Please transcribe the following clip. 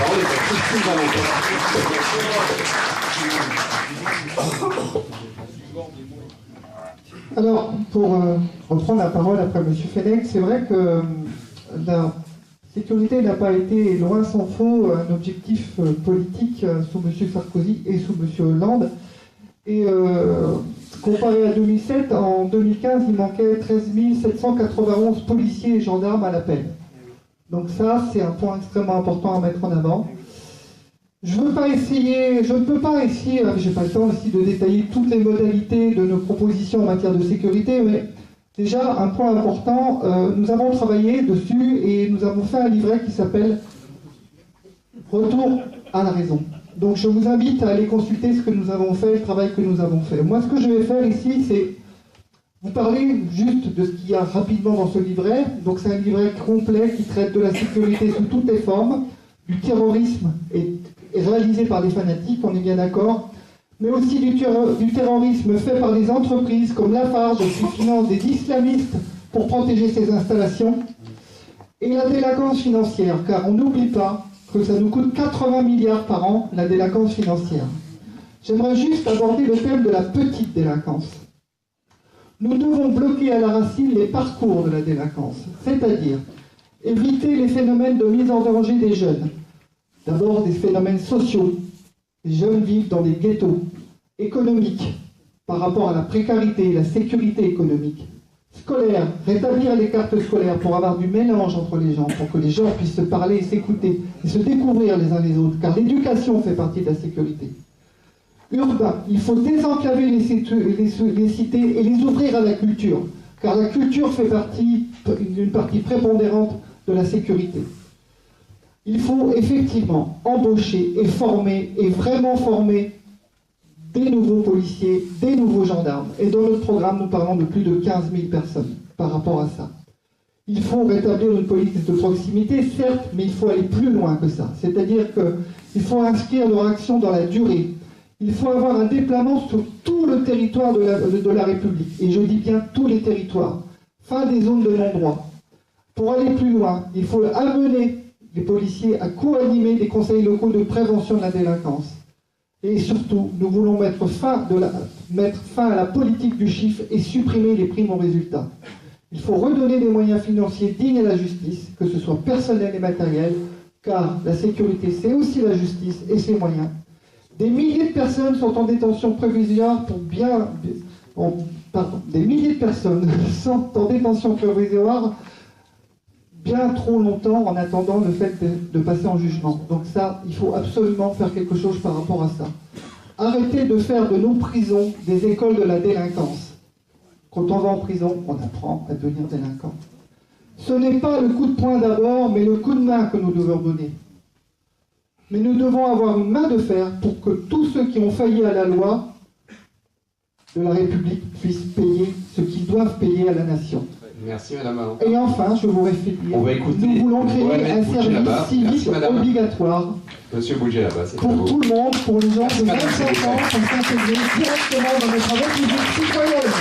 parole est à Christine Valentin. Alors, pour reprendre la parole après M. Fenech, c'est vrai que la sécurité n'a pas été, loin s'en faut, un objectif politique sous M. Sarkozy et sous M. Hollande. Et comparé à 2007, en 2015, il manquait 13 791 policiers et gendarmes à l'appel. Donc ça, c'est un point extrêmement important à mettre en avant. Je ne peux pas ici, j'ai pas le temps ici de détailler toutes les modalités de nos propositions en matière de sécurité, mais déjà, un point important, nous avons travaillé dessus et nous avons fait un livret qui s'appelle « Retour à la raison ». Donc je vous invite à aller consulter ce que nous avons fait, le travail que nous avons fait. Moi, ce que je vais faire ici, c'est vous parler juste de ce qu'il y a rapidement dans ce livret. Donc c'est un livret complet qui traite de la sécurité sous toutes les formes, du terrorisme et réalisé par des fanatiques, on est bien d'accord, mais aussi du terrorisme fait par des entreprises comme Lafarge qui finance des islamistes pour protéger ses installations, et la délinquance financière, car on n'oublie pas que ça nous coûte 80 milliards par an, la délinquance financière. J'aimerais juste aborder le thème de la petite délinquance. Nous devons bloquer à la racine les parcours de la délinquance, c'est-à-dire éviter les phénomènes de mise en danger des jeunes. D'abord des phénomènes sociaux. Les jeunes vivent dans des ghettos économiques par rapport à la précarité et la sécurité économique. Scolaire, rétablir les cartes scolaires pour avoir du mélange entre les gens, pour que les gens puissent se parler et s'écouter et se découvrir les uns les autres, car l'éducation fait partie de la sécurité. Urbain, il faut désenclaver les cités et les ouvrir à la culture, car la culture fait une partie prépondérante de la sécurité. Il faut effectivement embaucher et former, et vraiment former, des nouveaux policiers, des nouveaux gendarmes. Et dans notre programme, nous parlons de plus de 15 000 personnes par rapport à ça. Il faut rétablir une politique de proximité, certes, mais il faut aller plus loin que ça. C'est-à-dire qu'il faut inscrire leur action dans la durée. Il faut avoir un déploiement sur tout le territoire de la République. Et je dis bien tous les territoires. Fin des zones de non-droit. Pour aller plus loin, il faut amener les policiers à co-animer des conseils locaux de prévention de la délinquance. Et surtout, nous voulons mettre fin à la politique du chiffre et supprimer les primes aux résultats. Il faut redonner des moyens financiers dignes à la justice, que ce soit personnel et matériel, car la sécurité, c'est aussi la justice et ses moyens. Des milliers de personnes sont en détention provisoire des milliers de personnes sont en détention provisoire bien trop longtemps en attendant le fait de passer en jugement. Donc ça, il faut absolument faire quelque chose par rapport à ça. Arrêtez de faire de nos prisons des écoles de la délinquance. Quand on va en prison, on apprend à devenir délinquant. Ce n'est pas le coup de poing d'abord, mais le coup de main que nous devons donner. Mais nous devons avoir une main de fer pour que tous ceux qui ont failli à la loi de la République puissent payer ce qu'ils doivent payer à la nation. Merci Madame Valentin. Et enfin, je voudrais finir. Nous voulons créer un service civique obligatoire pour tout le monde, pour les gens de 25 ans, pour s'intégrer directement dans notre République citoyenne.